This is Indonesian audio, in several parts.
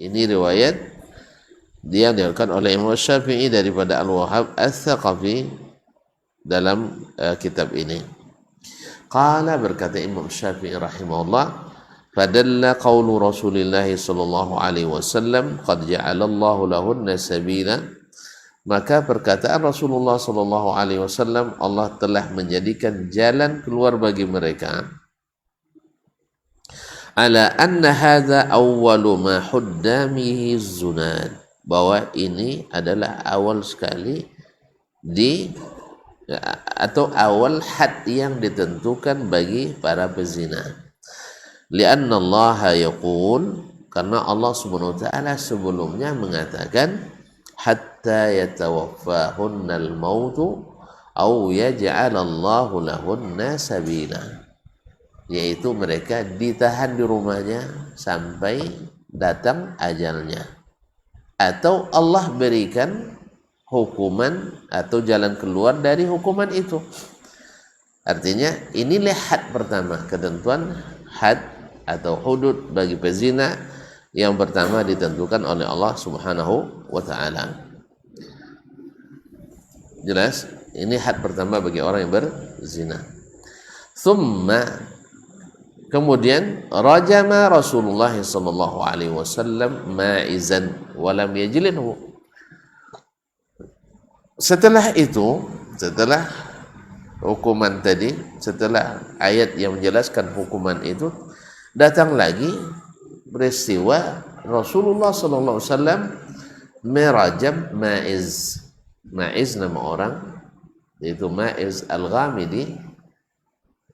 Ini riwayat dia diriwayatkan oleh Imam Syafi'i daripada Al-Wahhab Ats-Tsaqafi dalam kitab ini. Qala, berkata Imam Syafi'i rahimahullah, fadalla qawlu Rasulillah sallallahu alaihi wasallam qad ja'alallahu lahunna sabila, maka perkataan Rasulullah sallallahu alaihi wasallam, Allah telah menjadikan jalan keluar bagi mereka, ala anna hadza awwalu ma huddamihi zunad, bahwa ini adalah awal sekali atau awal had yang ditentukan bagi para pezina. Lianna Allah yaqul, karena Allah Subhanahu wa taala sebelumnya mengatakan, hatta yatawaffahunal mautu aw yaj'alallahu lahunna sabila, yaitu mereka ditahan di rumahnya sampai datang ajalnya, atau Allah berikan hukuman atau jalan keluar dari hukuman itu. Artinya inilah had pertama, ketentuan had atau hudud bagi pezina yang pertama ditentukan oleh Allah Subhanahu wa taala. Jelas? Ini had pertama bagi orang yang berzina. Thumma, kemudian rajama Rasulullah sallallahu alaihi wasallam ma'izan wa lam yajlidhu. Setelah itu, setelah hukuman tadi, setelah ayat yang menjelaskan hukuman itu, datang lagi peristiwa Rasulullah sallallahu alaihi wasallam merajam Ma'iz. Ma'iz nama orang, yaitu Ma'iz Al-Ghamidi.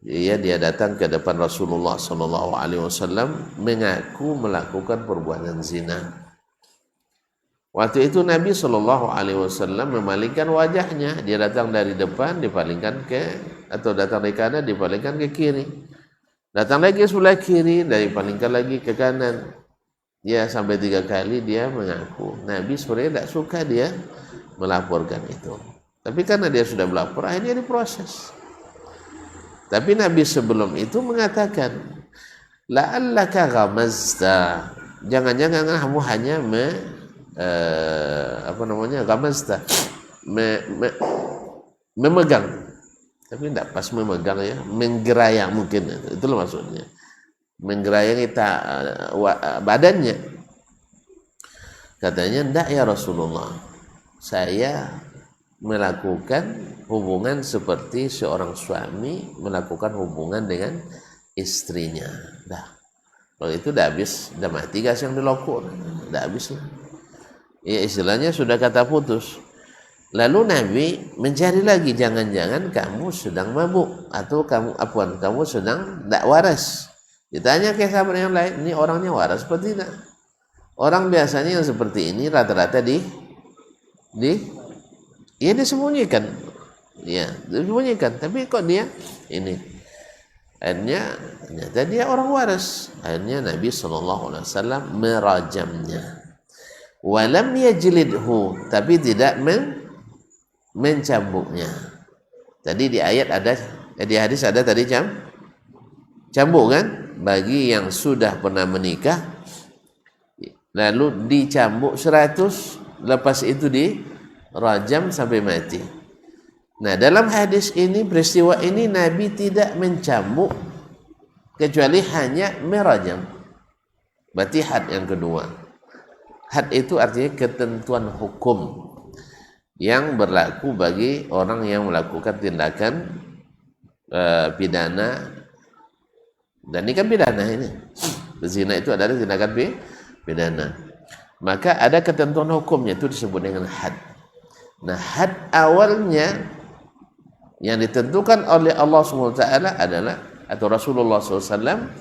Dia datang ke depan Rasulullah sallallahu alaihi wasallam mengaku melakukan perbuatan zina. Waktu itu Nabi sallallahu alaihi wasallam memalingkan wajahnya. Dia datang dari depan, dipalingkan atau datang dari kanan, dipalingkan ke kiri. Datang lagi sebelah kiri, dipalingkan lagi ke kanan. Ya, sampai 3 kali dia mengaku. Nabi sebenarnya tidak suka dia melaporkan itu. Tapi karena dia sudah melapor, akhirnya diproses. Tapi Nabi sebelum itu mengatakan, la'allaka ghamazta, jangan-jangan kamu hanya ghamazta, memegang, tapi tidak pas memegang ya, menggerayang mungkin, itulah maksudnya, menggerayang badannya. Katanya, tidak ya Rasulullah, saya melakukan hubungan seperti seorang suami melakukan hubungan dengan istrinya. Dah, kalau itu dah habis, dah mati gas yang dilakukan, dah habis lah. Ya, istilahnya sudah kata putus. Lalu Nabi mencari lagi, jangan-jangan kamu sedang mabuk atau kamu sedang tidak waras. Ditanya ke sahabat yang lain, ini orangnya waras seperti tidak? Orang biasanya yang seperti ini rata-rata disembunyikan. Ya, disembunyikan. Tapi kok dia ini? Akhirnya ternyata dia orang waras. Akhirnya Nabi SAW merajamnya. Walam yajlidhu, tapi tidak mencambuknya. Tadi di ayat ada, di hadis ada tadi cambuk kan? Bagi yang sudah pernah menikah, lalu dicambuk 100, lepas itu dirajam sampai mati. Nah, dalam hadis ini, peristiwa ini Nabi tidak mencambuk kecuali hanya merajam. Berarti had yang kedua. Had itu artinya ketentuan hukum yang berlaku bagi orang yang melakukan tindakan pidana. Dan ini kan pidana ini. Zina itu adalah tindakan pidana. Maka ada ketentuan hukumnya, itu disebut dengan had. Nah, had awalnya yang ditentukan oleh Allah SWT adalah, atau Rasulullah SAW,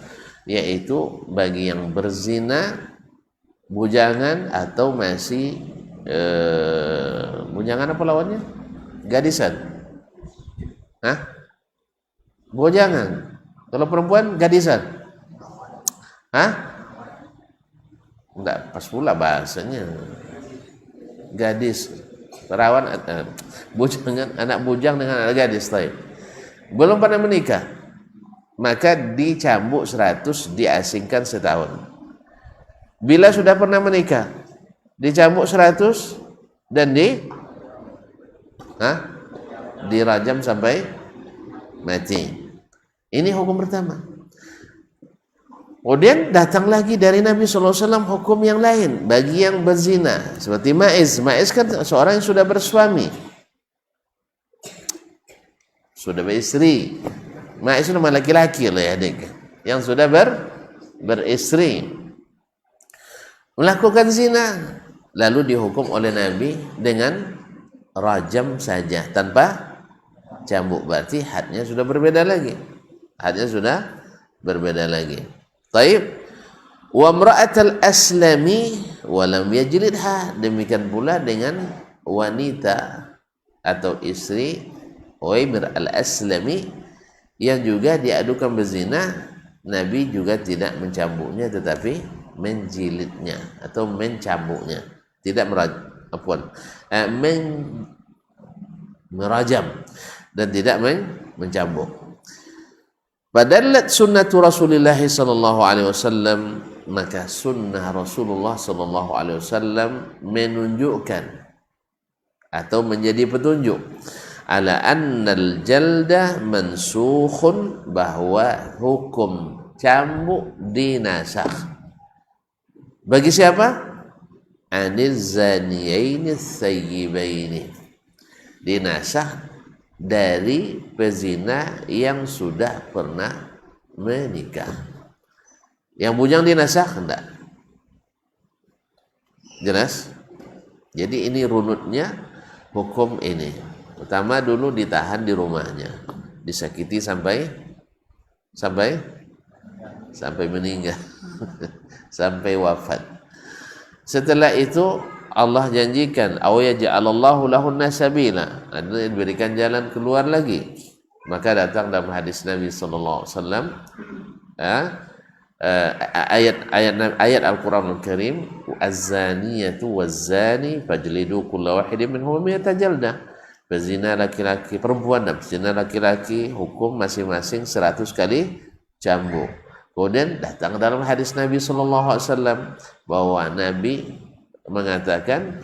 yaitu bagi yang berzina, bujangan atau masih bujangan apa lawannya? Gadisan. Bujangan. Kalau perempuan gadisan. Enggak pas pula bahasanya. Gadis, perawan, bujangan, anak bujang dengan anak gadis. Belum pernah menikah, maka dicambuk 100, diasingkan setahun. Bila sudah pernah menikah, dicambuk 100 dan dirajam sampai mati. Ini hukum pertama. Kemudian datang lagi dari Nabi SAW hukum yang lain bagi yang berzina, seperti Ma'iz. Ma'iz kan seorang yang sudah bersuami, sudah beristri. Ma'iz itu nama laki-laki lah ya, adik, yang sudah beristri melakukan zina, lalu dihukum oleh Nabi dengan rajam saja tanpa cambuk. Berarti hadnya sudah berbeda lagi. Taib. Wa imra'atal aslami wa lam yajlidha. Demikian pula dengan wanita atau istri Uwaimir al-Aslami yang juga diadukan berzina, Nabi juga tidak mencambuknya tetapi menjilidnya atau mencambuknya, tidak merajam dan tidak mencambuk. Padallat sunnatu Rasulullah sallallahu alaihi wasallam, maka sunnah Rasulullah sallallahu alaihi wasallam menunjukkan atau menjadi petunjuk ala annal jalda mansukhun, bahwa hukum cambuk dinasakh. Bagi siapa? Aniz zaniyaini tsayyibaini, dinasakh dari pezina yang sudah pernah menikah. Yang bujang dinasakh enggak? Jelas? Jadi ini runutnya hukum ini. Pertama dulu ditahan di rumahnya, disakiti sampai meninggal, sampai wafat. Setelah itu Allah janjikan, aw yaj'alallahu lahunna sabila, diberikan jalan keluar lagi. Maka datang dalam hadis Nabi sallallahu alaihi wasallam ayat Al-Qur'anul Karim, az-zaniyatu waz-zani fajlidu kulla wahidin minhum mi'ata jaldah. Pezina laki-laki, perempuan dan pezina laki-laki hukum masing-masing 100 kali cambuk. Kemudian datang dalam hadis Nabi sallallahu alaihi wasallam bahwa Nabi mengatakan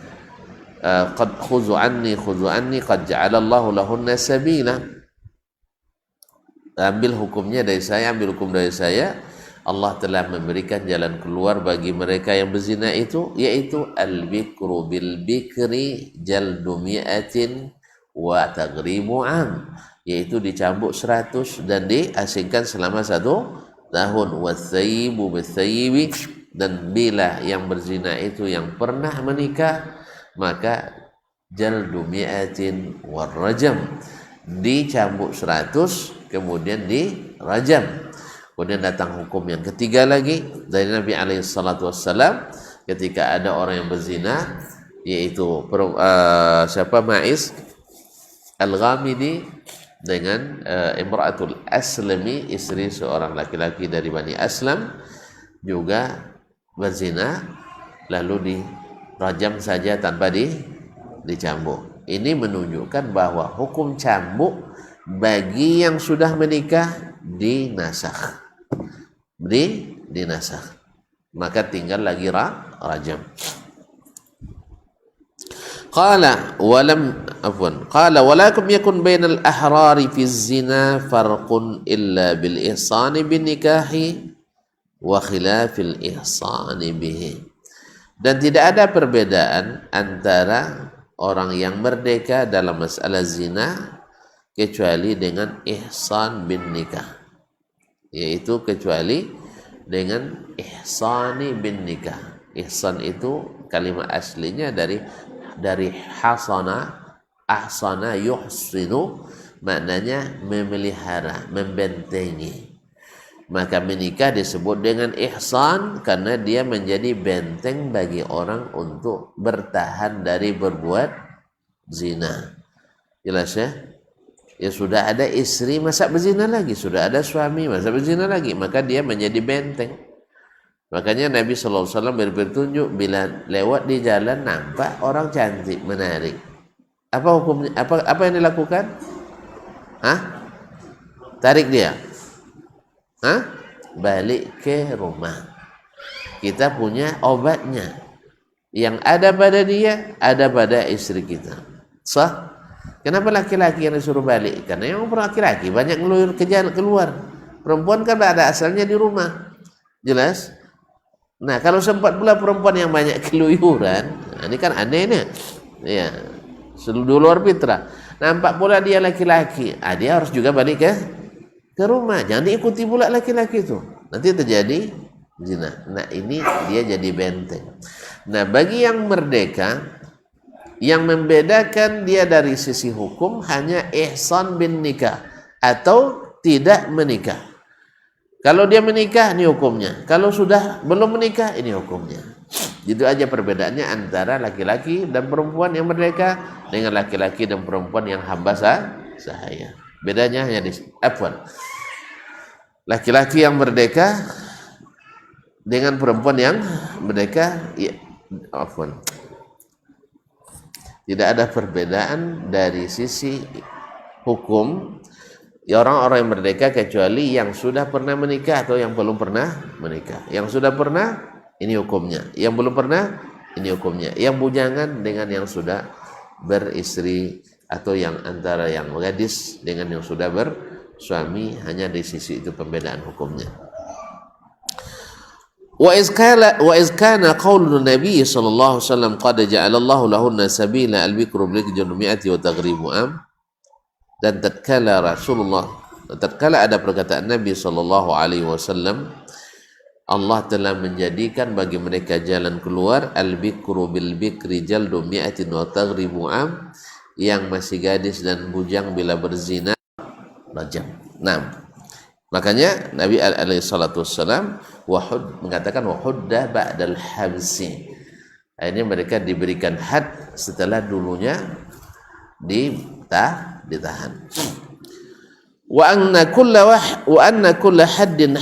qad khuzu anni qad ja'alallahu lahunna sabila. Ambil hukumnya dari saya, ambil hukum dari saya. Allah telah memberikan jalan keluar bagi mereka yang berzina itu, yaitu al-bikru bil bikri jaldu mi'atin wa taghrimu am, yaitu dicambuk 100 dan diasingkan selama 1 tahun. Wathayyibu bithayyibi, dan bila yang berzina itu yang pernah menikah, maka jaldu mi'atin warrajam, dicambuk 100 kemudian dirajam. Kemudian datang hukum yang ketiga lagi dari Nabi alaihi salatu wassalam, ketika ada orang yang berzina, yaitu Ma'iz Al-Ghamidi dengan Imra'atul Aslami, istri seorang laki-laki dari Bani Aslam, juga berzina, lalu dirajam saja tanpa dicambuk. Ini menunjukkan bahwa hukum cambuk bagi yang sudah menikah dinasakh, maka tinggal lagi rajam. Qala walakum yakun bainal ahrari fi zina farqun illa bil ihsani bin nikahi wa khilafil ihsani bihi. Dan tidak ada perbedaan antara orang yang merdeka dalam masalah zina kecuali dengan ihsan bin nikah, yaitu kecuali dengan ihsani bin nikah. Ihsan itu kalimat aslinya dari ahsana yuhsinu, maknanya memelihara, membentengi. Maka menikah disebut dengan ihsan karena dia menjadi benteng bagi orang untuk bertahan dari berbuat zina. Jelas ya? Ya sudah ada istri masa berzina lagi, sudah ada suami masa berzina lagi, maka dia menjadi benteng. Makanya Nabi SAW berpetunjuk bila lewat di jalan nampak orang cantik, menarik. Apa hukumnya? Apa yang dilakukan? Tarik dia. Balik ke rumah. kita punya obatnya. Yang ada pada dia, ada pada istri kita. Sah? Kenapa laki-laki yang disuruh balik? Karena yang laki-laki banyak ngeluyur keluar. Perempuan kan ada asalnya di rumah. Jelas? Nah, kalau sempat pula perempuan yang banyak keluyuran, nah ini kan aneh nih. Ya, seluruh luar fitrah. Nampak pula dia laki-laki, dia harus juga balik ke rumah. Jangan diikuti pula laki-laki itu. Nanti terjadi zina. Nah, ini dia jadi benteng. Nah, bagi yang merdeka, yang membedakan dia dari sisi hukum hanya ihsan bin nikah atau tidak menikah. Kalau dia menikah, ini hukumnya. Kalau sudah belum menikah, ini hukumnya. Itu aja perbedaannya antara laki-laki dan perempuan yang merdeka dengan laki-laki dan perempuan yang hamba sahaya. Bedanya hanya di laki-laki yang merdeka dengan perempuan yang merdeka, ya, tidak ada perbedaan dari sisi hukum. Ya, orang-orang yang merdeka kecuali yang sudah pernah menikah atau yang belum pernah menikah. Yang sudah pernah, ini hukumnya. Yang belum pernah, ini hukumnya. Yang bujangan dengan yang sudah beristri atau yang antara yang gadis dengan yang sudah bersuami, hanya di sisi itu pembedaan hukumnya. Wa iz kana qaulun Nabi sallallahu alaihi wasallam qad ja'ala Allahu lahunna sabila al-bikru bil junumiyati wa taghribu am. Dan tatkala ada perkataan Nabi sallallahu alaihi wasallam, Allah telah menjadikan bagi mereka jalan keluar, al-bikru bil bikri jaldu mi'atin wa taghribu am, yang masih gadis dan bujang bila berzina rajam. Nah, makanya Nabi alaihi salatu wassalam mengatakan wahudda ba'dal habsi. Ini mereka diberikan had setelah dulunya ditahan. Wa anna kulla haddin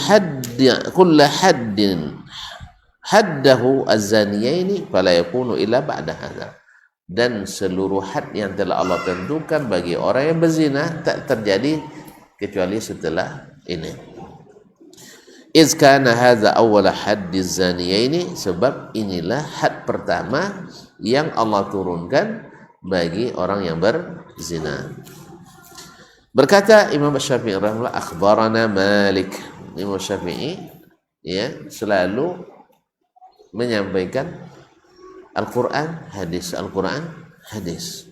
haddahu az-zaniyaini fala yakunu illa ba'da hadza. Dan seluruh had yang telah Allah tentukan bagi orang yang berzina tak terjadi kecuali setelah ini. Iz kana hadza awwal haddiz zaniyaini, sebab inilah had pertama yang Allah turunkan bagi orang yang berzina. Berkata Imam Syafi'i rahimahullah, akhbarana Malik. Imam Syafi'i ya selalu menyampaikan Al-Quran hadis, Al-Quran hadis.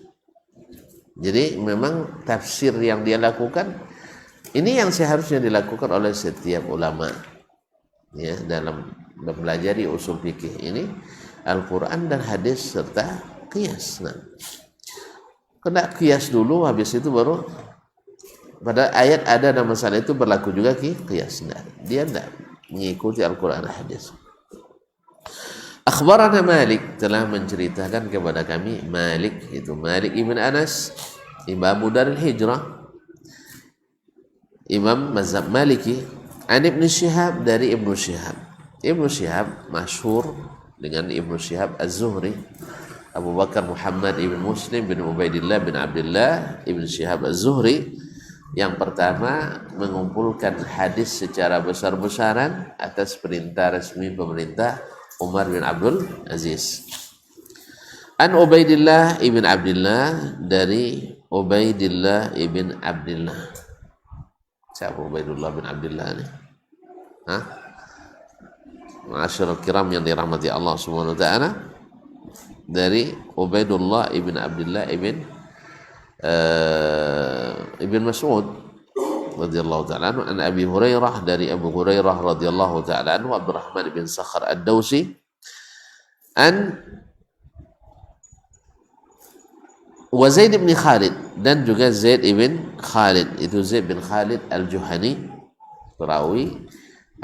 Jadi memang tafsir yang dia lakukan ini yang seharusnya dilakukan oleh setiap ulama ya dalam mempelajari usul fikih ini, Al-Quran dan hadis serta qiyas. Nah, kena qiyas dulu, habis itu baru pada ayat ada dan masalah itu berlaku juga qiyas. Nah, dia tidak mengikuti Al-Quran dan hadis. Akhbarana Malik, telah menceritakan kepada kami Malik, itu Malik ibn Anas, Imam Darul Hijrah, Imam mazhab Maliki, an Ibn Syihab, dari Ibn Syihab. Ibn Syihab masyhur dengan Ibn Syihab Az-Zuhri, Abu Bakar Muhammad ibn Muslim bin Ubaidillah bin Abdullah Ibn Syihab Az-Zuhri, yang pertama mengumpulkan hadis secara besar-besaran atas perintah resmi pemerintah Umar bin Abdul Aziz. An Ubaidillah ibn Abdullah, dari Ubaidillah ibn Abdullah. Siapa Ubaidillah bin Abdullah ini? Ma'asyiral kiram yang dirahmati Allah Subhanahu wa taala, dari Ubaidullah ibn Abdullah ibn Mas'ud radhiyallahu ta'ala anhu, an Abi Hurairah, dari Abu Hurairah radhiyallahu ta'ala anhu, Abdurrahman bin Sakhar Ad-Dawsi, an wa Zaid bin Khalid, dan juga Zaid ibn Khalid, itu Zaid bin Khalid Al-Juhani, perawi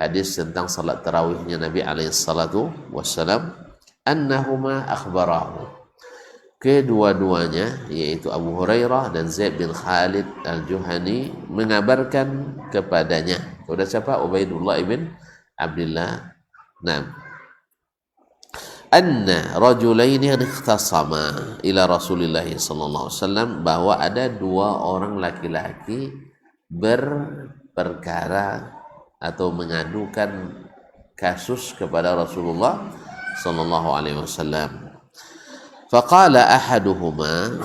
hadis tentang salat tarawihnya Nabi alaihi salatu wassalam, annahuma akhbarahu, kedua-duanya yaitu Abu Hurairah dan Zaid bin Khalid Al-Juhani mengabarkan kepadanya. Kepada siapa? Ubaidullah ibn Abdullah. Naam. Anna rajulaini ikhtasama ila Rasulillah sallallahu alaihi wasallam, bahwa ada dua orang laki-laki berperkara atau mengadukan kasus kepada Rasulullah sallallahu alaihi wasallam. Faqala ahaduhuma,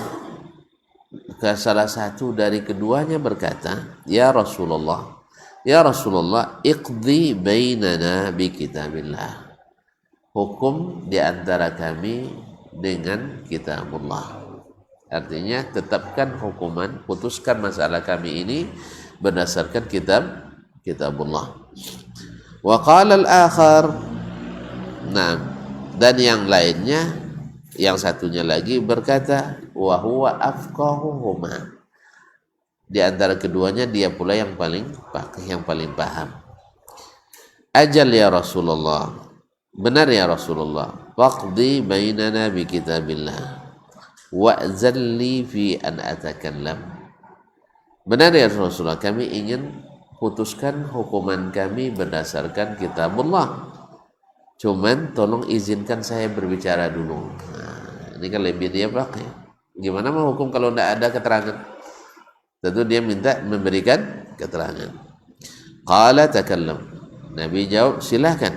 salah satu dari keduanya berkata, ya Rasulullah, iqdi bainana bi kitabillah, hukum di antara kami dengan kitabullah. Artinya tetapkan hukuman, putuskan masalah kami ini berdasarkan kitabullah. Wa qala al-akhar, nah, dan yang lainnya, yang satunya lagi berkata, wa huwa afqahuhuma, di antara keduanya dia pula yang paling faqih, yang paling paham. Ajal ya Rasulullah, benar ya Rasulullah, faqdi bainana bi kitabillah wa'zalli fi an atakallam. Benar ya Rasulullah, kami ingin putuskan hukuman kami berdasarkan kitabullah, cuman tolong izinkan saya berbicara dulu. Nah, ini kan lebih dia pakai. Gimana mau hukum kalau tidak ada keterangan? Tentu dia minta memberikan keterangan. Qala takallam, Nabi jawab, silahkan.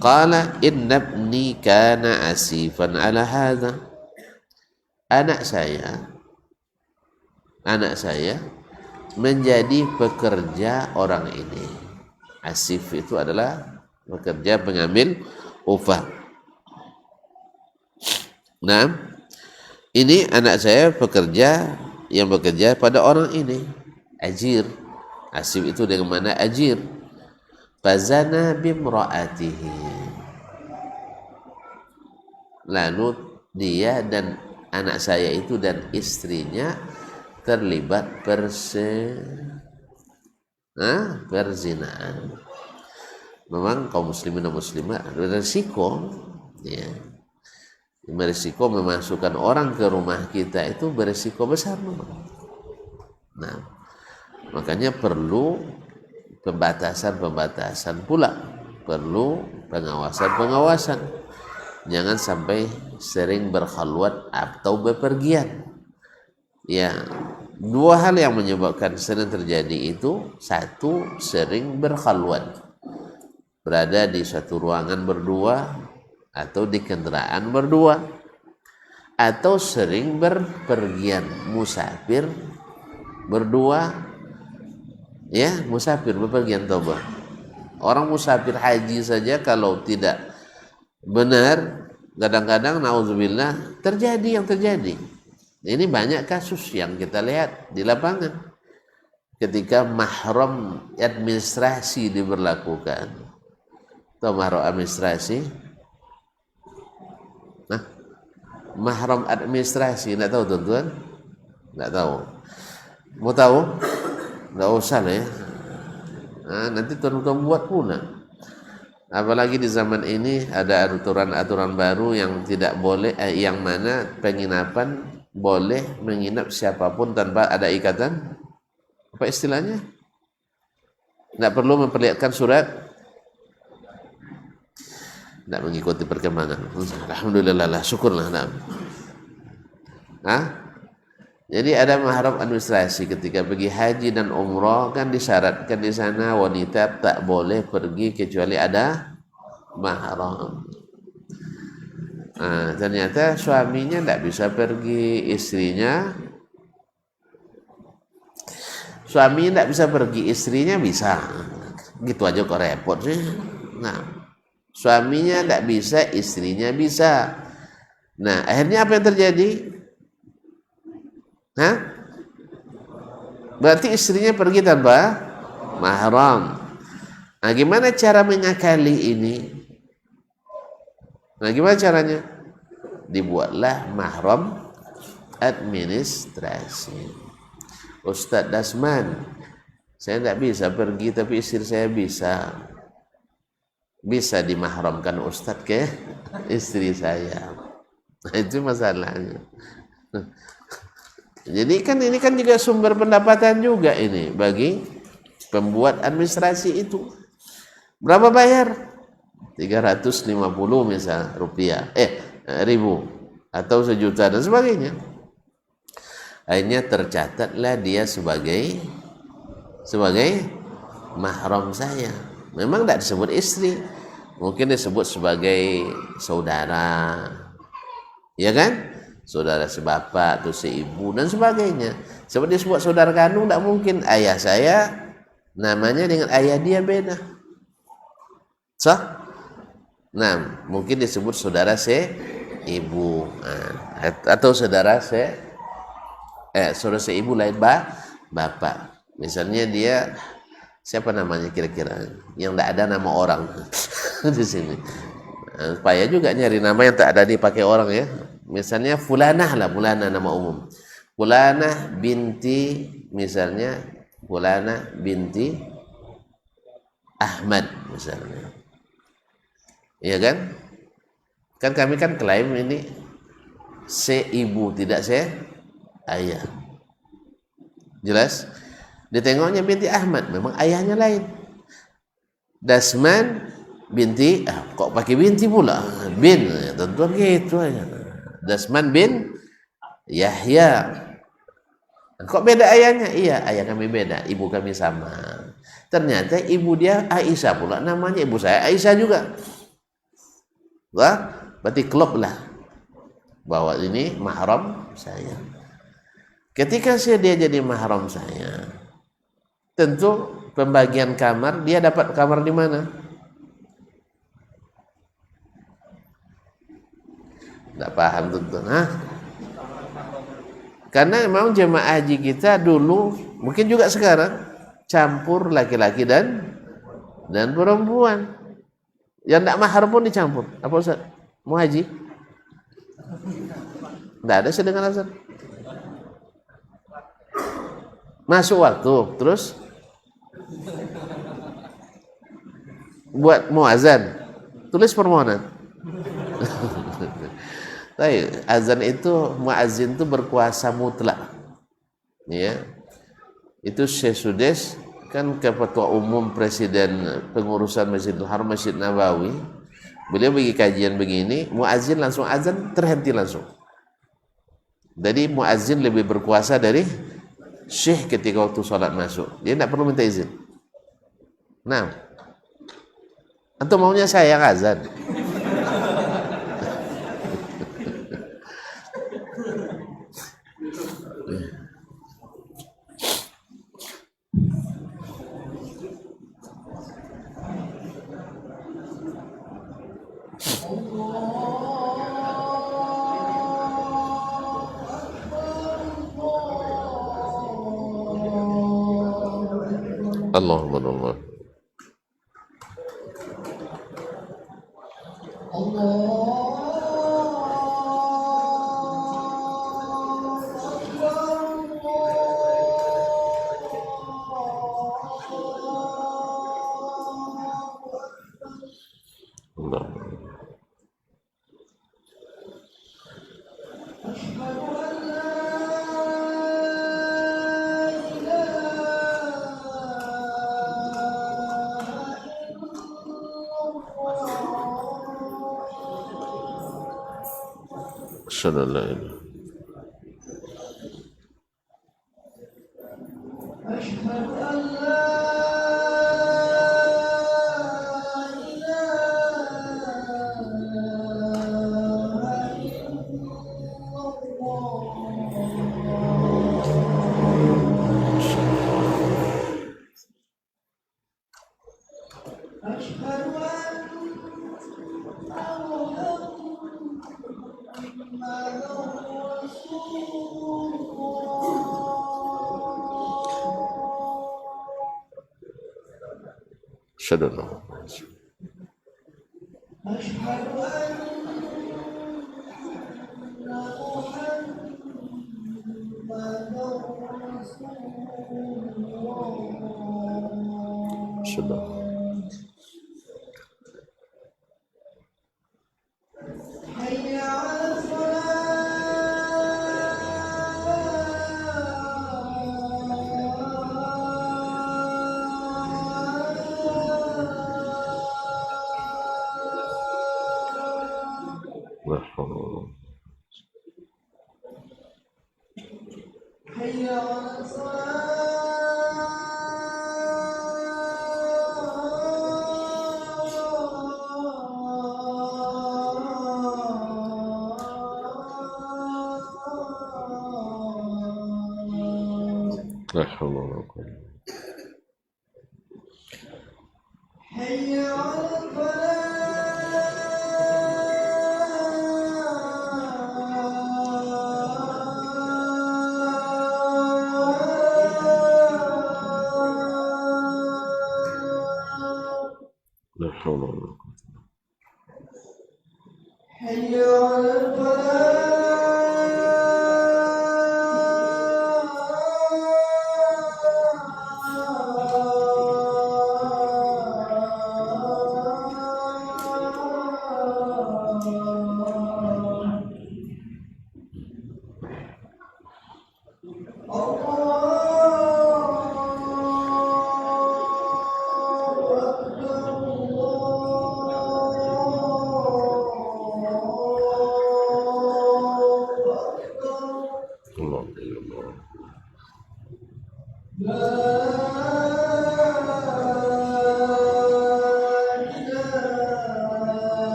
Qala inna ibni kana asifan ala hadha, anak saya menjadi pekerja orang ini. Asif itu adalah pekerja pengambil upah. Nah, ini anak saya pekerja yang bekerja pada orang ini, ajir. Asif itu dengan mana ajir. Fazana bimra'atihi, lalu dia dan anak saya itu dan istrinya terlibat perzinaan. Memang kaum muslimin dan muslimat beresiko, ya, beresiko memasukkan orang ke rumah kita itu beresiko besar memang. Nah, makanya perlu pembatasan pula, perlu pengawasan. Jangan sampai sering berkhalwat atau bepergian. Ya, dua hal yang menyebabkan sering terjadi itu, satu, sering berkhalwat, berada di satu ruangan berdua atau di kendaraan berdua, atau sering berpergian, musafir berdua, ya, musafir bepergian toba. Orang musafir haji saja kalau tidak benar, kadang-kadang naudzubillah terjadi yang terjadi. Ini banyak kasus yang kita lihat di lapangan ketika mahram administrasi diberlakukan. Tahu mahram administrasi? Nah, mahram administrasi, tidak tahu tuan-tuan? Tidak tahu. Mau tahu? Tidak usah lah ya. Nah, nanti tuan-tuan buat pula. Apalagi di zaman ini ada aturan-aturan baru yang tidak boleh, yang mana penginapan boleh menginap siapapun tanpa ada ikatan. Apa istilahnya? Tidak perlu memperlihatkan surat. Tidak mengikuti perkembangan. Alhamdulillah lah, syukurlah. Jadi ada mahram administrasi ketika pergi haji dan umrah, kan disyaratkan di sana wanita tak boleh pergi kecuali ada mahram. Nah, ternyata suaminya tidak bisa pergi, suaminya tidak bisa pergi, istrinya bisa. Gitu aja kok repot sih. Nah, suaminya tidak bisa, istrinya bisa. Nah, akhirnya apa yang terjadi? Berarti istrinya pergi tanpa mahram. Nah, gimana cara mengakali ini? Nah, gimana caranya? Dibuatlah mahram administrasi. Ustadz Dasman, saya tidak bisa pergi tapi istri saya bisa. Bisa dimahramkan Ustadz ke istri saya. Nah, itu masalahnya. Jadi kan ini kan juga sumber pendapatan juga ini bagi pembuat administrasi itu. Berapa bayar? 350 misal rupiah, ribu atau sejuta dan sebagainya. Akhirnya tercatatlah dia sebagai mahram saya. Memang tidak disebut istri, mungkin disebut sebagai saudara, ya kan? Saudara sebapak atau seibu dan sebagainya. Seperti disebut saudara kandung, tidak mungkin ayah saya namanya dengan ayah dia beda. Sah? Nah, mungkin disebut saudara seibu, atau saudara seibu lain bapak. Misalnya dia siapa namanya kira-kira yang tidak ada nama orang di sini. Supaya juga nyari nama yang tak ada dipakai orang ya. Misalnya fulanah lah, fulanah nama umum. Fulanah binti, misalnya fulanah binti Ahmad misalnya. Iya kan? Kan kami kan klaim ini seibu tidak ayah. Jelas? Ditengoknya binti Ahmad, memang ayahnya lain. Dasman binti, kok pakai binti pula? Bin, ya, tentu gitu aja. Dasman bin Yahya. Kok beda ayahnya? Iya, ayah kami beda, ibu kami sama. Ternyata ibu dia Aisyah pula, namanya ibu saya Aisyah juga. Wah, berarti klop lah bahwa ini mahram saya. Ketika dia jadi mahram saya, tentu pembagian kamar, dia dapat kamar di mana? Tidak paham tentu. Karena memang jemaah haji kita dulu, mungkin juga sekarang, campur laki-laki dan perempuan. Yang tidak mahram pun dicampur. Apa Ustaz? Mau haji? Tidak ada sedengar azan. Masuk waktu, terus buat muazan, tulis permohonan. Tapi azan itu, muazin itu berkuasa mutlak, ya. Itu Syekh Sudes kan ketua umum presiden pengurusan Masjidil Haram, Masjid Nabawi. Beliau bagi kajian begini, muazin langsung azan, terhenti langsung. Jadi muazin lebih berkuasa dari Syekh ketika waktu sholat masuk. Dia tidak perlu minta izin. Nah, atau maunya saya yang azan? Allahumma Allah. Assalamualaikum. La haula wala quwwata. Hayya 'alal falah. La haula wala quwwata. Hayya 'alal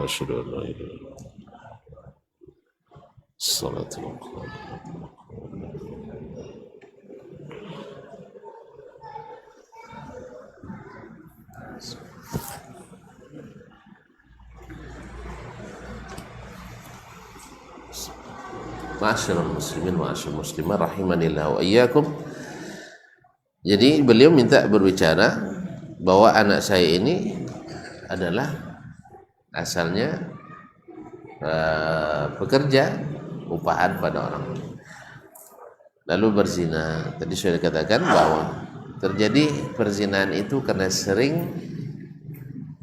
أشهد أن لا إله إلا الله الصلاة والسلام. Ma'asyiral muslimin ma'asyiral muslimat rahimanillah wa iyyakum. Jadi beliau minta berbicara bahwa anak saya ini adalah asalnya pekerja upahan pada orang lalu berzina. Tadi sudah dikatakan bahwa terjadi perzinahan itu karena sering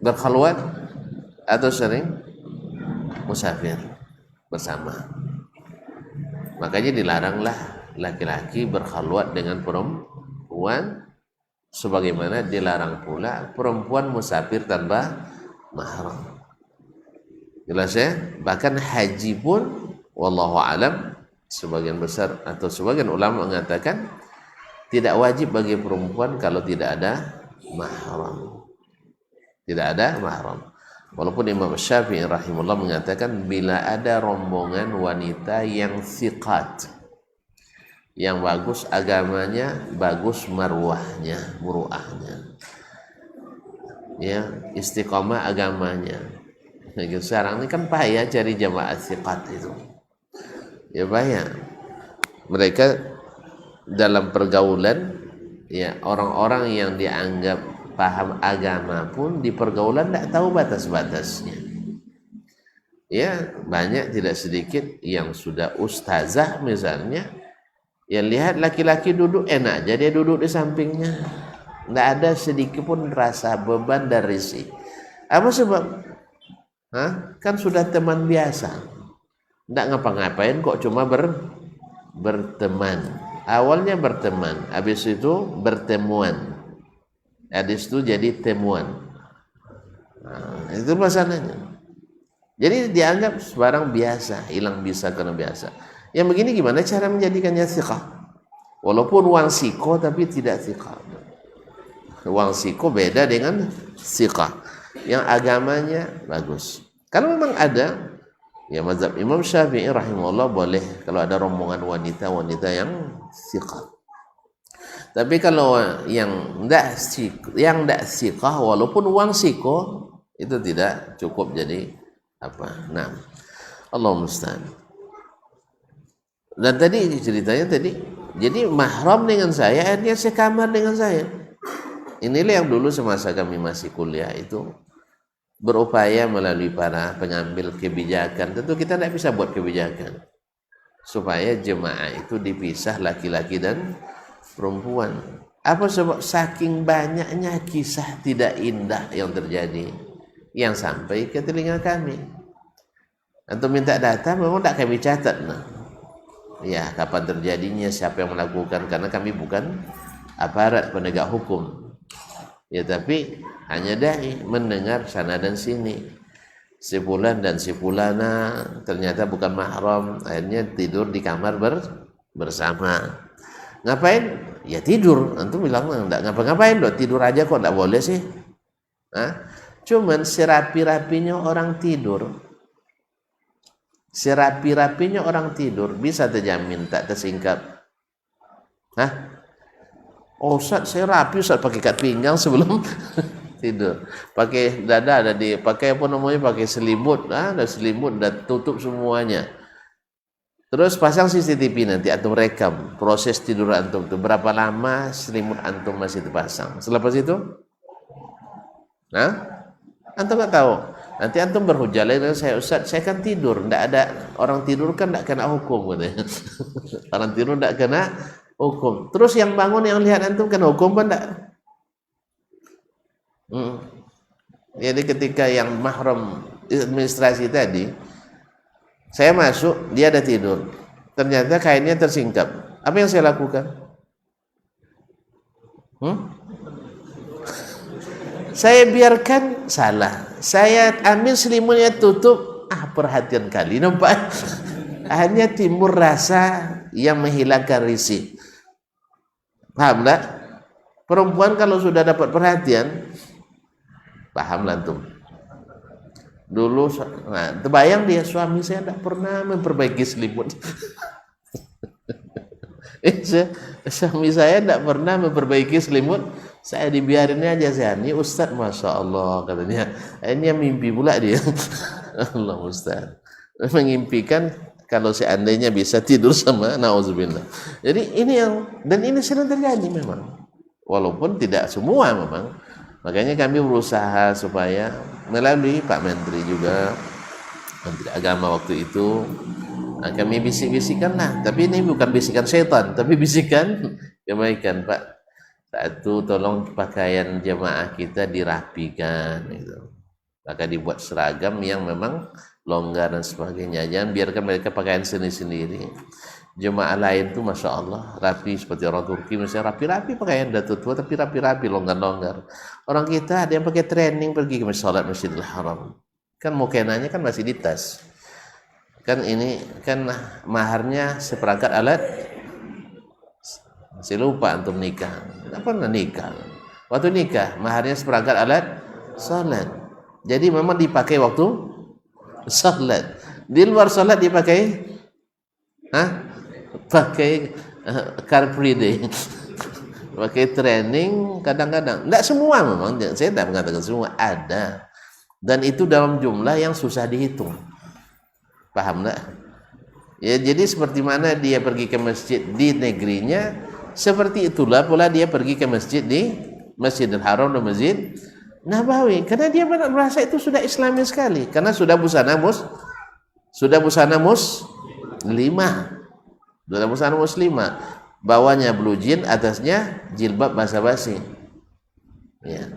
berkhalwat atau sering musafir bersama. Makanya dilaranglah laki-laki berkhalwat dengan perempuan, sebagaimana dilarang pula perempuan musafir tanpa mahram. Jelas ya? Bahkan haji pun wallahu alam sebagian besar atau sebagian ulama mengatakan tidak wajib bagi perempuan kalau tidak ada mahram. Tidak ada mahram. Walaupun Imam Syafi'i rahimahullah mengatakan bila ada rombongan wanita yang thiqat, yang bagus agamanya, bagus muruahnya, ya, istiqomah agamanya. Nah, sekarang ini kan payah cari jamaah thiqat itu. Ya payah. Mereka dalam pergaulan, ya, orang-orang yang dianggap paham agama pun di pergaulan tidak tahu batas-batasnya. Ya, banyak tidak sedikit yang sudah ustazah misalnya, yang lihat laki-laki duduk enak aja dia duduk di sampingnya, tidak ada sedikit pun rasa beban dan risih. Apa sebab? Kan sudah teman biasa, tidak ngapa-ngapain kok, cuma berteman. Awalnya berteman, habis itu bertemuan, hadis itu jadi temuan. Itu masalahnya. Jadi dianggap barang biasa, hilang bisa karena biasa. Yang begini gimana cara menjadikannya thiqah? Walaupun wang siko tapi tidak thiqah. Wang siko beda dengan thiqah yang agamanya bagus. Kalau memang ada, ya mazhab Imam Syafi'i rahimahullah boleh kalau ada rombongan wanita-wanita yang thiqah. Tapi kalau yang tidak thiqah walaupun wang siko itu tidak cukup jadi apa? Nah, Allahu musta'an. Dan tadi ceritanya jadi mahram dengan saya, akhirnya sekamar dengan saya. Inilah yang dulu semasa kami masih kuliah itu berupaya melalui para pengambil kebijakan. Tentu kita tidak bisa buat kebijakan supaya jemaah itu dipisah laki-laki dan perempuan. Apa sebab? Saking banyaknya kisah tidak indah yang terjadi yang sampai ke telinga kami. Antum minta data memang tak kami catat. Ya, kapan terjadinya, siapa yang melakukan, karena kami bukan aparat penegak hukum. Ya, tapi hanya dai mendengar sana dan sini. Si fulan dan si fulana ternyata bukan mahram, akhirnya tidur di kamar bersama. Ngapain? Ya tidur. Antum bilang enggak ngapa-ngapain loh, tidur aja kok enggak boleh sih. Cuman serapi-rapinya orang tidur, serapi-rapinya orang tidur bisa terjamin tak tersingkap. Hah? Oh Ustaz, saya rapi Ustaz, pakai ikat pinggang sebelum tidur, pakai dada ada di, pakai apa namanya, pakai selimut, ada selimut dan tutup semuanya. Terus pasang CCTV, nanti antum rekam proses tidur antum itu berapa lama selimut antum masih terpasang. Selepas itu, nah, antum nggak tahu. Nanti antum berhujah lagi, saya Ustaz, saya kan tidur, ndak ada, orang tidur kan ndak kena hukum katanya. Orang tidur ndak kena hukum. Terus yang bangun yang lihat antum kena hukum kan ndak? Jadi ketika yang mahram administrasi tadi, saya masuk, dia ada tidur, ternyata kainnya tersingkap. Apa yang saya lakukan? Saya biarkan salah, saya ambil selimutnya tutup. Perhatian kali, nampak? Hanya timbul rasa yang menghilangkan risih. Paham tak? Perempuan kalau sudah dapat perhatian, paham lah antum. Dulu, nah, terbayang dia, suami saya tidak pernah memperbaiki selimut. Suami saya tidak pernah memperbaiki selimut, saya dibiarinnya aja. Saya ini Ustaz, Masya Allah katanya, ini mimpi pula dia. Allah Ustaz, mengimpikan kalau seandainya bisa tidur sama, nauzubillah. Jadi ini yang, dan ini sering terjadi memang, walaupun tidak semua memang. Makanya kami berusaha supaya melalui Pak Menteri juga, Menteri Agama waktu itu, kami bisik-bisikan lah. Tapi ini bukan bisikan setan, tapi bisikan kebaikan. Pak, satu, tolong pakaian jemaah kita dirapikan, gitu. Maka dibuat seragam yang memang longgar dan sebagainya. Jangan biarkan mereka pakaian sendiri-sendiri. Jemaah lain tuh Masya Allah rapi, seperti orang Turki misalnya, rapi-rapi pakaian datuk tua, tapi rapi-rapi, longgar-longgar. Orang kita ada yang pakai training pergi ke sholat Masjidil Haram, kan mukenanya kan masih di tas, kan ini kan maharnya seperangkat alat. Saya lupa antum nikah, tidak pernah nikah. Waktu nikah maharnya seperangkat alat sholat, jadi memang dipakai waktu sholat. Di luar sholat dipakai pakai car free day, pakai training kadang-kadang. Tidak semua memang, saya tidak mengatakan semua, ada, dan itu dalam jumlah yang susah dihitung. Paham tak? Ya, jadi seperti mana dia pergi ke masjid di negerinya, seperti itulah pula dia pergi ke masjid di Masjidil Haram dan Masjid Nabawi, karena dia merasa itu sudah Islami sekali, karena sudah busana muslimah. Dalam busana muslimah, bawahnya blue jean, atasnya jilbab basa-basi. Ya.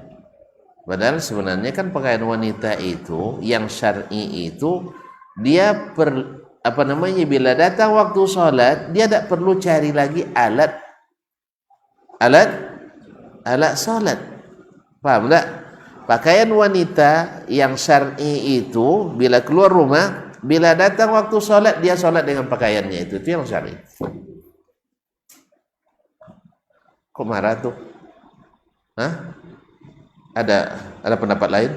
Padahal sebenarnya kan pakaian wanita itu yang syar'i itu, dia bila datang waktu sholat, dia tidak perlu cari lagi alat sholat. Paham tak? Pakaian wanita yang syar'i itu bila keluar rumah, bila datang waktu sholat, dia sholat dengan pakaiannya itu yang syar'i. Kok marah tuh? Ada pendapat lain?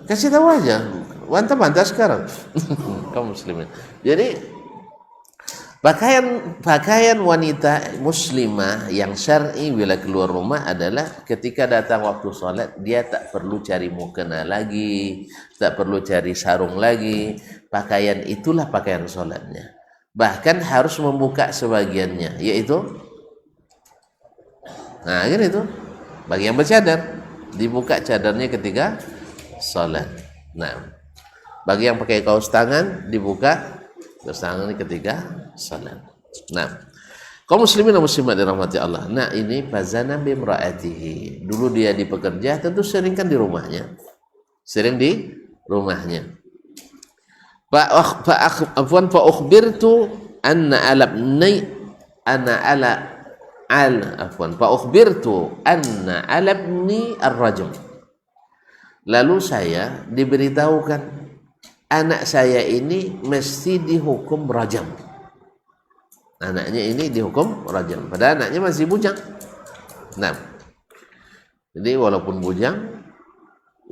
Kasih tahu aja, bantah sekarang. Kaum muslimin. Jadi pakaian wanita muslimah yang syar'i bila keluar rumah adalah ketika datang waktu sholat, dia tak perlu cari mukena lagi, tak perlu cari sarung lagi. Pakaian itulah pakaian sholatnya. Bahkan harus membuka sebagiannya, yaitu itu bagi yang bercadar, dibuka cadarnya ketika sholat. Bagi yang pakai kaos tangan, dibuka kaos tangan ketika salat. Kaum muslimin dan muslimat dirahmati Allah. Ini fazana bimraatihi. Dulu dia dipekerja, tentu sering kan di rumahnya. Fa ukhbirtu anna alabni ar-rajm. Lalu saya diberitahukan anak saya ini mesti dihukum rajam. Anaknya ini dihukum rajam, padahal anaknya masih bujang. Jadi walaupun bujang,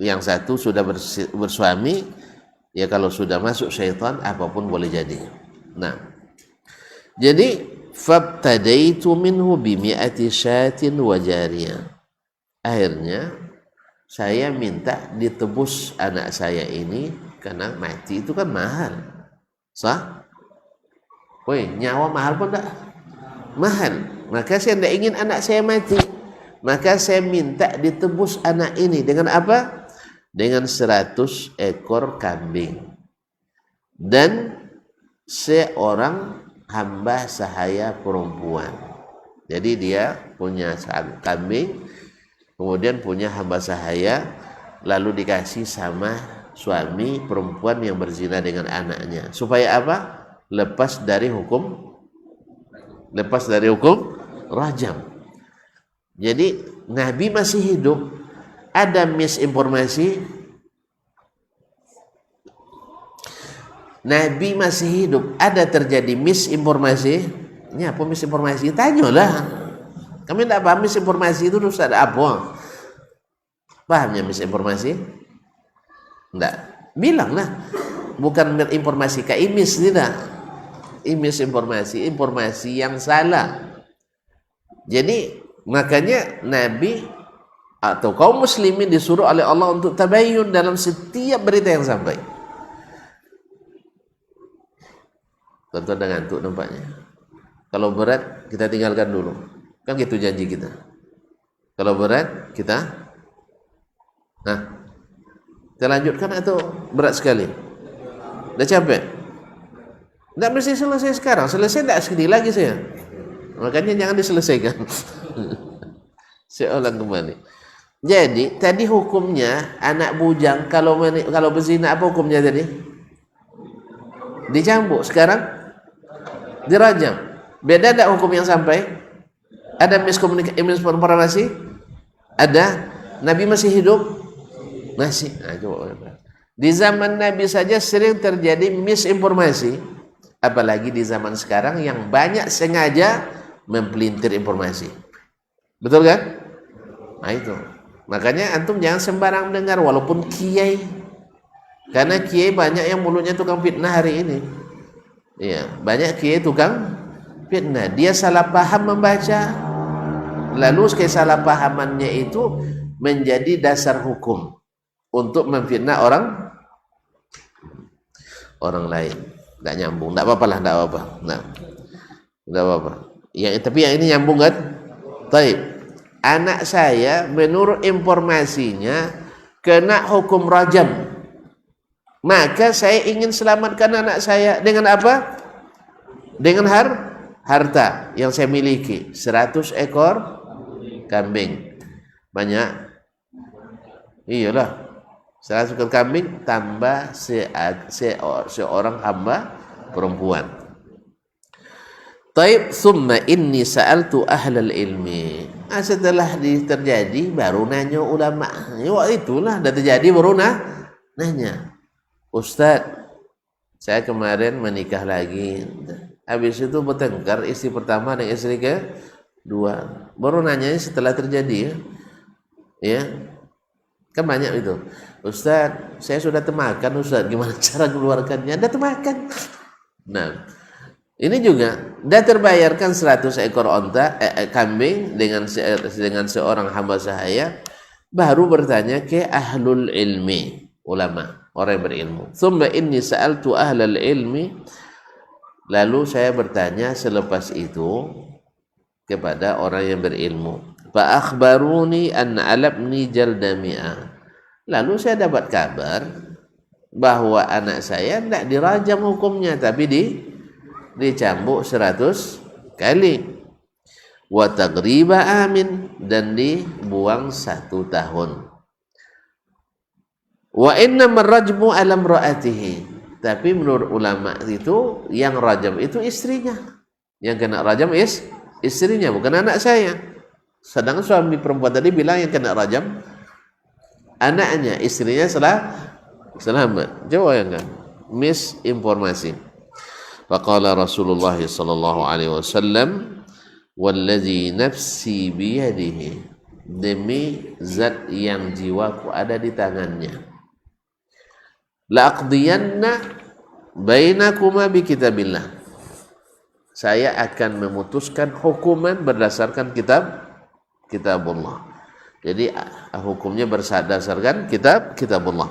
yang satu sudah bersuami, ya kalau sudah masuk syaitan apapun boleh jadi. Nah, jadi fabtadaitu minhu bimi'ati syatin wa jariyah. Akhirnya saya minta ditebus anak saya ini karena mati itu kan mahal. Sah? Woi, nyawa mahal pun enggak? Mahal. Maka saya tidak ingin anak saya mati. Maka saya minta ditebus anak ini dengan apa? Dengan 100 ekor kambing dan seorang hamba sahaya perempuan. Jadi dia punya kambing, kemudian punya hamba sahaya, lalu dikasih sama suami perempuan yang berzina dengan anaknya. Supaya apa? Lepas dari hukum rajam. Jadi Nabi masih hidup, ada misinformasi. Nabi masih hidup, ada terjadi misinformasi. Ini apa misinformasi? Tanyalah. Kami tidak paham misinformasi itu terus ada apa? Pahamnya misinformasi? Tidak. Bilanglah. Bukan informasi kaimis, tidak. Ini informasi yang salah. Jadi makanya Nabi atau kaum muslimin disuruh oleh Allah untuk tabayyun dalam setiap berita yang sampai. Tentu ada ngantuk nampaknya. Kalau berat kita tinggalkan dulu. Kan gitu janji kita. Kalau berat kita kita lanjutkan atau berat sekali? Udah capek? Tidak mesti selesai sekarang. Selesai tidak sedih lagi saya. Makanya jangan diselesaikan. Saya ulang kembali. Jadi tadi hukumnya anak bujang kalau berzina apa hukumnya tadi? Dicambuk. Sekarang dirajam. Beda tidak hukum yang sampai? Ada misinformasi? Ada. Nabi masih hidup? Masih. Nah, coba. Di zaman Nabi saja sering terjadi misinformasi. Apalagi di zaman sekarang yang banyak sengaja mempelintir informasi. Betul kan? Nah itu. Makanya antum jangan sembarang mendengar walaupun kiai. Karena kiai banyak yang mulutnya tukang fitnah hari ini. Iya, banyak kiai tukang fitnah. Dia salah paham membaca. Lalu kesalahpahamannya itu menjadi dasar hukum untuk memfitnah orang lain. Enggak nyambung. Enggak apa-apa lah, enggak apa-apa. Nah. Enggak apa-apa. Tapi yang ini nyambung kan? Taib. Anak saya menurut informasinya kena hukum rajam. Maka saya ingin selamatkan anak saya dengan apa? Dengan harta yang saya miliki. 100 ekor kambing. Banyak? Iyalah. 100 ekor kambing tambah seorang hamba perempuan. Taib, summa inni sa'altu ahlal ilmi. Setelah terjadi baru nanya ulama. Itulah dah terjadi baru nanya. Ustaz, saya kemarin menikah lagi. Habis itu bertengkar istri pertama dengan istri kedua. Baru nanya setelah terjadi ya. Kan banyak itu. Ustaz, saya sudah temakan Ustaz. Gimana cara keluarkannya? Dah temakan. Nah, ini juga dah terbayarkan 100 ekor kambing dengan seorang hamba sahaya, baru bertanya ke ahlul ilmi, ulama, orang yang berilmu. Tsumma inni sa'altu ahlal ilmi, lalu saya bertanya selepas itu kepada orang yang berilmu. Fa akhbaruni an alabni jaldami'ah. Lalu saya dapat kabar bahwa anak saya tidak dirajam hukumnya, tapi dicambuk 100 kali. Wa tagriba amin, dan dibuang 1 tahun. Wa inna marrajmu ala imraatihi, tapi menurut ulama itu yang rajam itu istrinya. Yang kena rajam istrinya, bukan anak saya. Sedangkan suami perempuan tadi bilang yang kena rajam anaknya, istrinya selamat. Jangan misinformasi. Faqala Rasulullah sallallahu alaihi wasallam, "Wallazi nafsi biyadihi." demi zat yang jiwaku ada di tangannya, la aqdiyanna bainakuma bi kitabillah, saya akan memutuskan hukuman berdasarkan kitabullah. Jadi hukumnya berdasarkan kitabullah.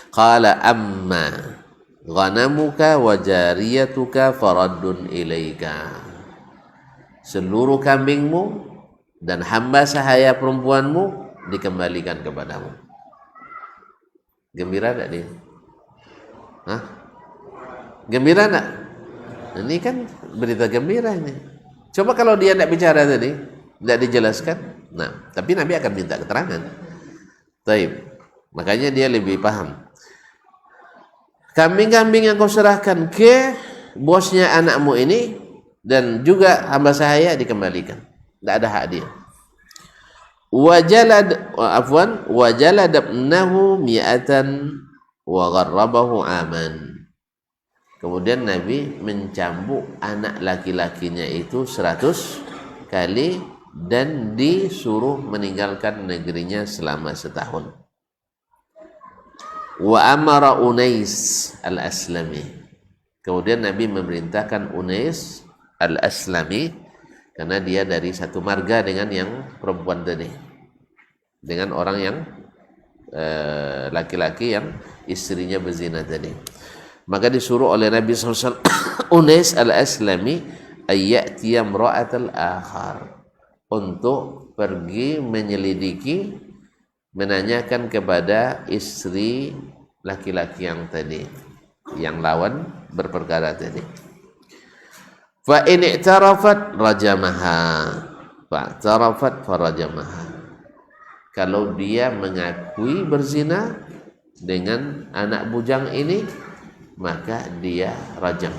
Qala amma ghanamuka wa jariyatuka faraddun ilaika, seluruh kambingmu dan hamba sahaya perempuanmu dikembalikan kepadamu. Gembira tak dia? Hah? Gembira tak? Ini kan berita gembira ini. Coba kalau dia tidak bicara tadi, tidak dijelaskan, nah, tapi Nabi akan minta keterangan. Taib. Makanya dia lebih paham. Kambing-kambing yang kau serahkan ke bosnya anakmu ini dan juga hamba sahaya dikembalikan. Tidak ada hak dia. Wajalad ibnahu mi'atan wa gharrabahu aman. Kemudian Nabi mencambuk anak laki-lakinya itu 100 kali dan disuruh meninggalkan negerinya selama setahun. Wa amara Unais al-Aslami. Kemudian Nabi memerintahkan Unais al-Aslami, karena dia dari satu marga dengan yang perempuan tadi, dengan orang yang laki-laki yang istrinya berzina tadi. Maka disuruh oleh Nabi SAW Unais al-Aslami ayyatiya imra'atal akhar, untuk pergi menyelidiki, menanyakan kepada istri laki-laki yang tadi, yang lawan berperkara tadi. Fa in i'tarafat rajamaha, fa i'tarafat farajamaha. Kalau dia mengakui berzina dengan anak bujang ini, maka dia rajam.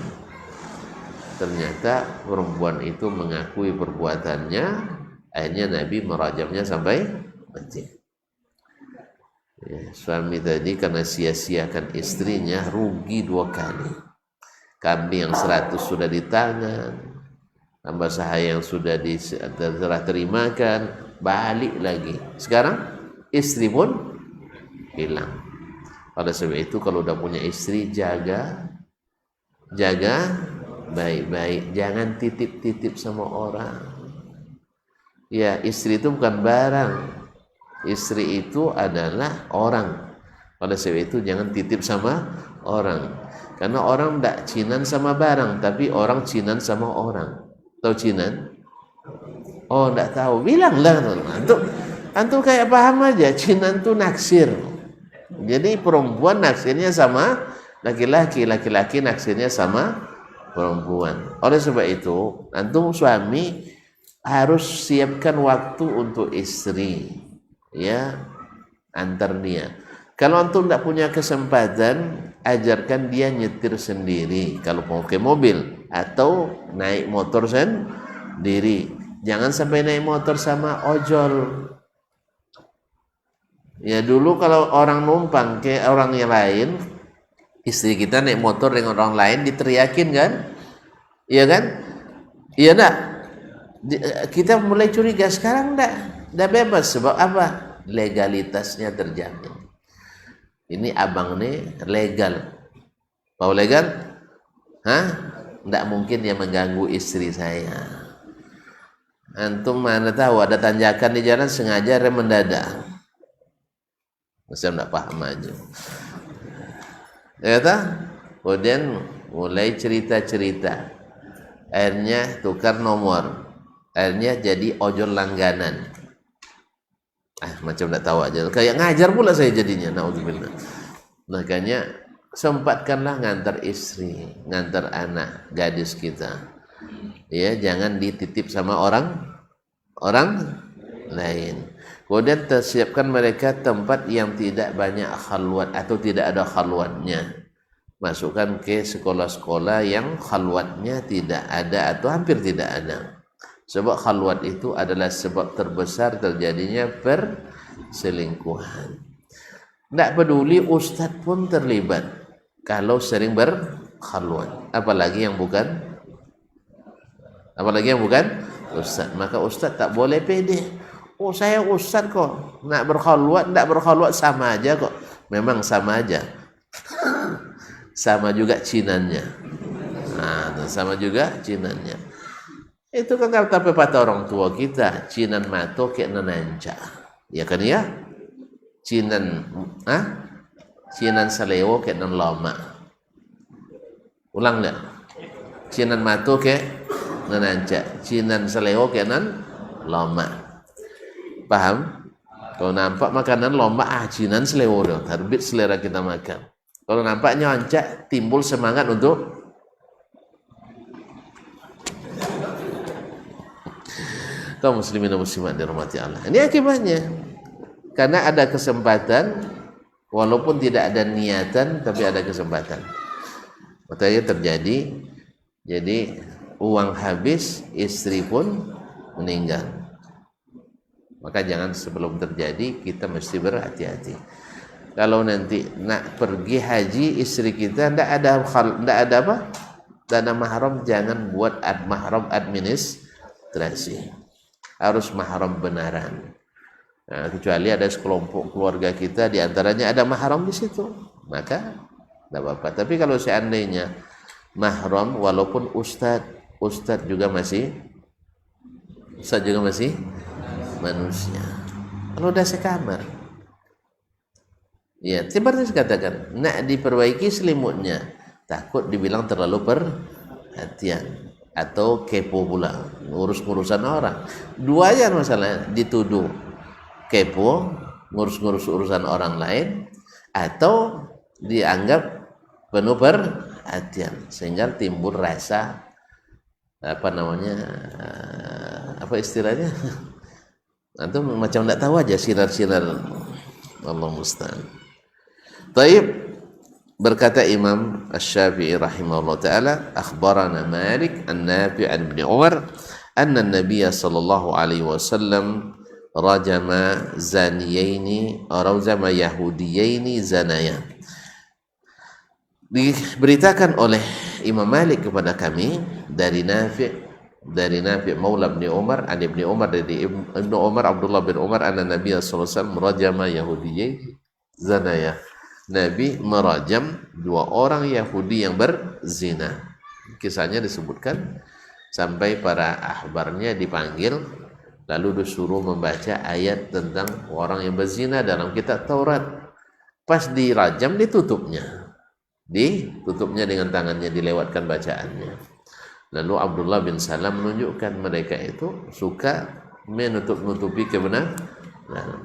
Ternyata perempuan itu mengakui perbuatannya, akhirnya Nabi merajamnya sampai mati. Ya, suami tadi karena sia-siakan istrinya rugi 2 kali. Kambing yang 100 sudah di tangan, hamba sahaya yang sudah diserah terimakan, balik lagi. Sekarang istri pun hilang. Pada sebab itu kalau udah punya istri, jaga baik-baik, jangan titip-titip sama orang. Ya, istri itu bukan barang, istri itu adalah orang. Pada sebab itu jangan titip sama orang. Karena orang tidak cinan sama barang, tapi orang cinan sama orang. Tahu cinan? Oh, tidak tahu. Bilanglah. Antum kayak paham aja. Cinan itu naksir. Jadi perempuan naksirnya sama laki-laki, laki-laki naksirnya sama perempuan. Oleh sebab itu, antum suami harus siapkan waktu untuk istri. Ya, antar dia. Kalau antum tidak punya kesempatan, ajarkan dia nyetir sendiri kalau mau ke mobil, atau naik motor sendiri. Jangan sampai naik motor sama ojol. Ya, dulu kalau orang numpang ke orang yang lain, istri kita naik motor dengan orang lain diteriakin kan? Iya kan? Iya enggak? Kita mulai curiga. Sekarang enggak bebas. Sebab apa? Legalitasnya terjamin. Ini abang nih legal. Mau legal? Hah? Tidak mungkin dia mengganggu istri saya. Antum mana tahu ada tanjakan di jalan sengaja rem mendadak. Saya tidak paham aja. Ya tak? Kemudian mulai cerita-cerita. Akhirnya tukar nomor. Akhirnya jadi ojol langganan. Macam tak tahu aja. Kayak ngajar pula saya jadinya. Naudzubillah. Makanya sempatkanlah ngantar istri, ngantar anak, gadis kita. Ya, jangan dititip sama orang lain. Kemudian tersiapkan mereka tempat yang tidak banyak khalwat atau tidak ada khalwatnya. Masukkan ke sekolah-sekolah yang khalwatnya tidak ada atau hampir tidak ada. Sebab khalwat itu adalah sebab terbesar terjadinya perselingkuhan. Tidak peduli ustadz pun terlibat kalau sering berkhalwat, apalagi yang bukan ustadz. Maka ustadz tak boleh pede. Oh saya ustaz kok, nak berkhalwat, tidak berkhalwat sama aja kok. Memang sama aja. Sama juga cinannya. Nah, sama juga cinannya. Itu kan kata pepatah orang tua kita, cinan mato kayak nananca. Ya kan ya? Cinan salewo kayak nan lama. Ulang enggak? Cinan mato kayak nananca, cinan salewo kayak nan lama. Paham? Kalau nampak makanan lomba, cinan selewo dong, terbit selera kita makan. Kalau nampaknya ancak, timbul semangat untuk kaum muslimin dan muslimat dirahmati Allah. Ini akibatnya. Karena ada kesempatan, walaupun tidak ada niatan, tapi ada kesempatan. Makanya terjadi, jadi uang habis, istri pun meninggal. Maka jangan sebelum terjadi kita mesti berhati-hati. Kalau nanti nak pergi haji istri kita tidak ada mahram, jangan buat mahram administrasi. Harus mahram benaran. Nah, kecuali ada sekelompok keluarga kita di antaranya ada mahram di situ, maka tidak apa-apa. Tapi kalau seandainya mahram walaupun ustadz juga masih manusia. Kalau udah sekamar, ya seperti saya katakan, nak diperbaiki selimutnya, takut dibilang terlalu perhatian atau kepo pula, ngurus-ngurusan orang. Dua aja masalah, dituduh kepo, ngurus-ngurus urusan orang lain, atau dianggap penuh perhatian, sehingga timbul rasa apa istilahnya? Atau macam tidak tahu aja sinar-sinar. Allah musta'an. Taib, berkata Imam Asy-Syafi'i rahimahullah taala, akhbarana Malik an-Nafi' an Ibn Umar anna an-nabiy sallallahu alaihi wasallam rajama zaniyaini rajama yahudiyaini zanaya. Diberitakan oleh Imam Malik kepada kami dari Nafi' Maula bin Umar, an Ibnu Umar, dari Ibnu Umar Abdullah bin Umar, anna Nabi sallallahu alaihi wasallam rajama yahudiyyin zanaya. Nabi merajam dua orang Yahudi yang berzina. Kisahnya disebutkan sampai para ahbarnya dipanggil, lalu disuruh membaca ayat tentang orang yang berzina dalam kitab Taurat. Pas dirajam ditutupnya dengan tangannya, dilewatkan bacaannya. Lalu Abdullah bin Salam menunjukkan mereka itu suka menutup-nutupi kebenaran.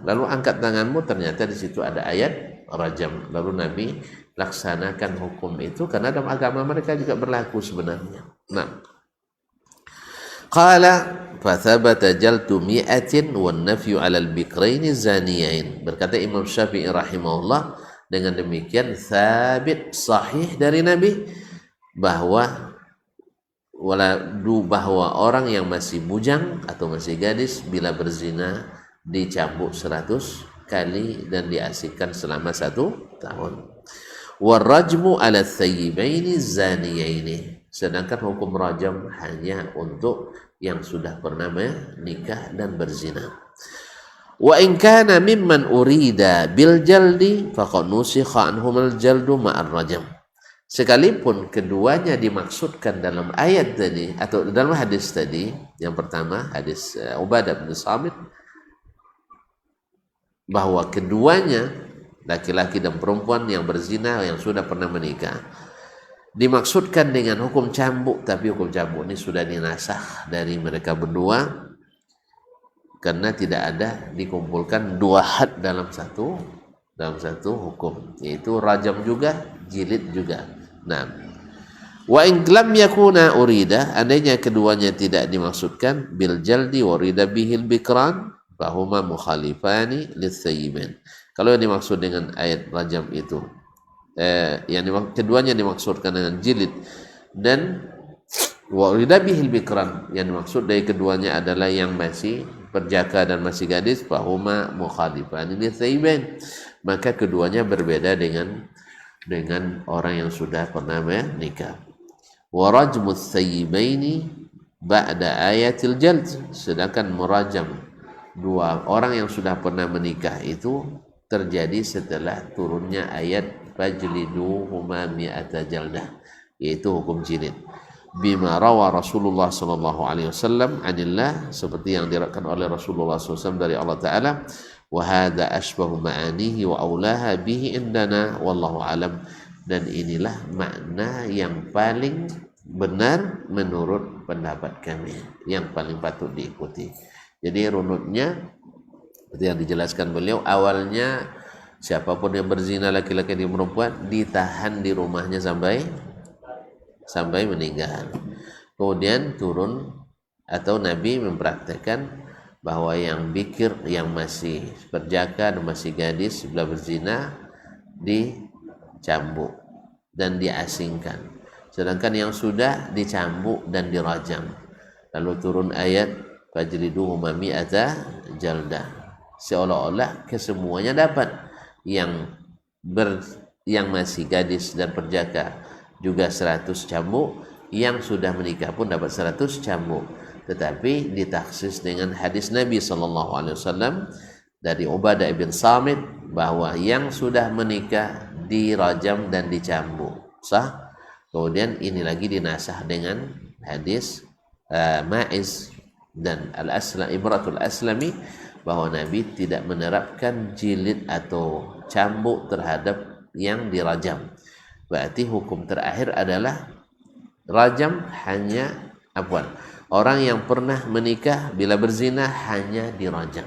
Lalu angkat tanganmu, ternyata di situ ada ayat rajam. Lalu Nabi laksanakan hukum itu karena dalam agama mereka juga berlaku sebenarnya. Nah, qala fa thabata jaltu mi'atin wan nafyu 'alal bikraini zaniyain. Berkata Imam Syafi'i rahimahullah, dengan demikian sabit sahih dari Nabi bahwa orang yang masih bujang atau masih gadis bila berzina dicambuk 100 kali dan diasikkan selama 1 tahun. Warajmu ala thayyibaini zaniyaini. Sedangkan hukum rajam hanya untuk yang sudah pernah menikah dan berzina. Wa in kana mimman urida bil jaldi faqad nusikha anhumul jaldu ma'ar rajam. Sekalipun keduanya dimaksudkan dalam ayat tadi atau dalam hadis tadi, yang pertama hadis Ubadah bin Samit, bahwa keduanya laki-laki dan perempuan yang berzina yang sudah pernah menikah dimaksudkan dengan hukum cambuk, tapi hukum cambuk ini sudah dinasakh dari mereka berdua karena tidak ada dikumpulkan dua had dalam satu hukum, yaitu rajam juga, jilid juga. Nah, wa in lam yakuna urida, andainya keduanya tidak dimaksudkan bil jaldi warida bihil bikran fahuma mukhalifani litsayyiban. Kalau yang dimaksud dengan ayat rajam itu keduanya dimaksudkan dengan jilid dan warida bihil bikran, yang dimaksud dari keduanya adalah yang masih perjaka dan masih gadis, fahuma mukhalifani litsayyiban, maka keduanya berbeda dengan orang yang sudah pernah menikah. Wa rajmus sayyibaini ba'da ayatil jald, sedangkan merajam dua orang yang sudah pernah menikah itu terjadi setelah turunnya ayat fajliduhuma mi'ata jaldah, yaitu hukum jilid. Bima rawa Rasulullah sallallahu alaihi wasallam anillah, seperti yang diriwayatkan oleh Rasulullah SAW dari Allah Ta'ala. Wa hadza asbahu ma'anihi wa aulaha bihi indana wallahu alam, dan inilah makna yang paling benar menurut pendapat kami, yang paling patut diikuti. Jadi runutnya seperti yang dijelaskan beliau, awalnya siapapun yang berzina, laki-laki dan perempuan, ditahan di rumahnya sampai meninggal. Kemudian turun atau Nabi mempraktekkan bahwa yang bikir, yang masih berjaka dan masih gadis sebelah berzina, dicambuk dan diasingkan, sedangkan yang sudah dicambuk dan dirajam. Lalu turun ayat fajliduhuma mi'ata jaldah, seolah-olah kesemuanya dapat, yang masih gadis dan perjaka juga 100 cambuk, yang sudah menikah pun dapat 100 cambuk. Tetapi ditaksis dengan hadis Nabi SAW dari Ubadah bin Samit bahwa yang sudah menikah dirajam dan dicambuk, sah. Kemudian ini lagi dinasah dengan hadis Ma'iz dan Ibratul Aslami bahwa Nabi tidak menerapkan jilid atau cambuk terhadap yang dirajam. Berarti hukum terakhir adalah rajam hanya orang yang pernah menikah bila berzina hanya dirajam,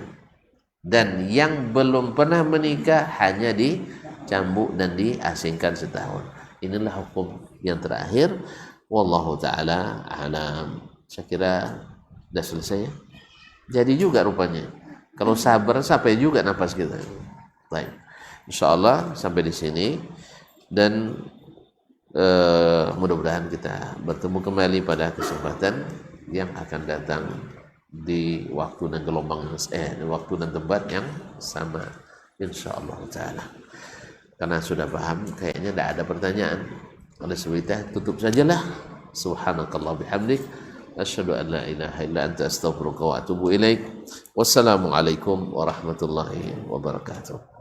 dan yang belum pernah menikah hanya dicambuk dan diasingkan setahun. Inilah hukum yang terakhir. Wallahu ta'ala a'lam. Saya kira sudah selesai ya. Jadi juga rupanya kalau sabar sampai juga nafas kita. Baik, insyaallah sampai di sini, dan mudah-mudahan kita bertemu kembali pada kesempatan yang akan datang di waktu dan gelombang waktu dan tempat yang sama, insyaallah taala. Karena sudah paham kayaknya tidak ada pertanyaan, oleh sebab itu tutup sajalah. Subhanakallah bihamdik, asyhadu an la ilaha illa anta astaghfiruka wa atubu ilaik. Wassalamualaikum warahmatullahi wabarakatuh.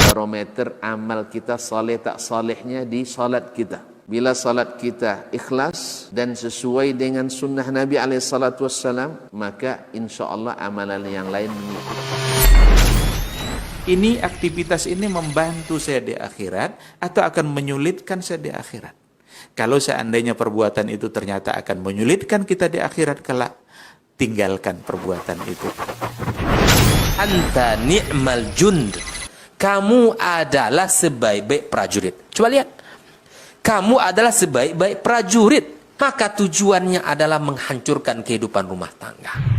Barometer amal kita saleh tak salehnya di salat kita. Bila salat kita ikhlas dan sesuai dengan sunnah Nabi SAW, maka insya Allah amalan yang lain mengikut. Ini aktivitas ini membantu saya di akhirat atau akan menyulitkan saya di akhirat? Kalau seandainya perbuatan itu ternyata akan menyulitkan kita di akhirat kelak, tinggalkan perbuatan itu. Anta ni'mal jund. Kamu adalah sebaik-baik prajurit. Coba lihat. Kamu adalah sebaik-baik prajurit. Maka tujuannya adalah menghancurkan kehidupan rumah tangga.